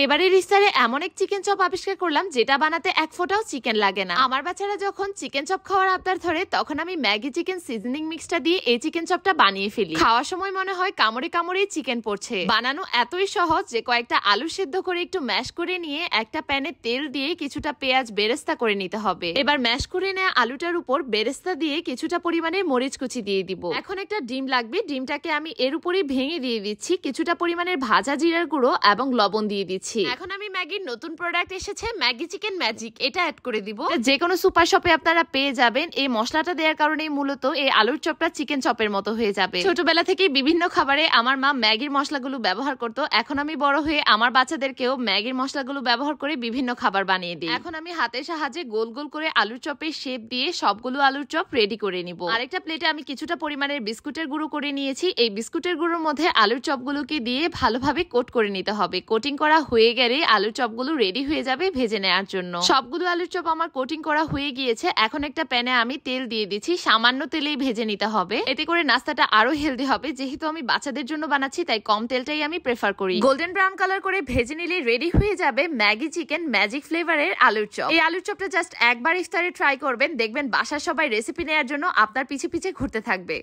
এবারের ইফতারে এমন এক চিকেন চপ আবিষ্কার করলাম যেটা বানাতে এক ফোঁটাও চিকেন লাগে না। আমার বাচ্চারা যখন চিকেন চপ খাওয়ার আবদার ধরে তখন আমি ম্যাগি চিকেন সিজনিং মিক্সটা দিয়ে এই চিকেন চপটা বানিয়ে ফেলি। খাওয়ার সময় মনে হয় কামড়ে কামড়েই চিকেন পড়ছে। বানানো এতই সহজ যে কয়েকটা আলু সেদ্ধ করে একটু ম্যাশ করে নিয়ে একটা প্যানে তেল দিয়ে কিছুটা পেঁয়াজ বেরেস্তা করে নিতে হবে। এবার ম্যাশ করে নেওয়া আলুটার উপর বেরেস্তা দিয়ে কিছুটা পরিমাণে মরিচ কুচি দিয়ে দিব। এখন একটা ডিম লাগবে, ডিমটাকে আমি এর উপরেই ভেঙে দিয়ে দিচ্ছি। কিছুটা পরিমাণের ভাজা জিরার গুঁড়ো এবং লবণ দিয়ে দিচ্ছি। এখন আমি ম্যাগির নতুন প্রোডাক্ট এসেছে ম্যাগি চিকেন ম্যাজিক, এটা অ্যাড করে দিব। যে কোনো সুপার শপে আপনারা পেয়ে যাবেন। এই মশলাটা দেওয়ার কারণে মূলত এই আলুর চপটা চিকেন চপের মতো হয়ে যাবে। ছোটবেলা থেকে বিভিন্ন খাবারে আমার মা ম্যাগির মশলাগুলো ব্যবহার করতো। এখন আমি বড় হয়ে আমার বাচ্চাদেরকেও ম্যাগির মশলাগুলো ব্যবহার করে বিভিন্ন খাবার বানিয়ে দিই। এখন আমি হাতের সাহায্যে গোল গোল করে আলুর চপের শেপ দিয়ে সবগুলো আলুর চপ রেডি করে নিব। আরেকটা প্লেটে আমি কিছুটা পরিমাণের বিস্কুটের গুঁড়ো করে নিয়েছি। এই বিস্কুটের গুঁড়োর মধ্যে আলুর চপগুলোকে দিয়ে ভালোভাবে কোট করে নিতে হবে। কোটিং করা হয়ে গেলে আলুর চপগুলো রেডি হয়ে যাবে ভেজে নেওয়ার জন্য। সবগুলো আলুর চপ আমার কোটিং করা হয়ে গিয়েছে। এখন একটা প্যানে আমি তেল দিয়ে দিচ্ছি, সামান্য তেলেই ভেজে নিতে হবে। এতে করে নাস্তাটা আরো হেলদি হবে। যেহেতু আমি বাচ্চাদের জন্য বানাচ্ছি তাই কম তেলটাই আমি প্রেফার করি। গোল্ডেন ব্রাউন কালার করে ভেজে নিলে রেডি হয়ে যাবে ম্যাগি চিকেন ম্যাজিক ফ্লেভারের আলুর চপ। এই আলুর চপটা জাস্ট একবার ইফতারে ট্রাই করবেন, দেখবেন বাসার সবাই রেসিপি নেওয়ার জন্য আপনার পিছে পিছে ঘুরতে থাকবে।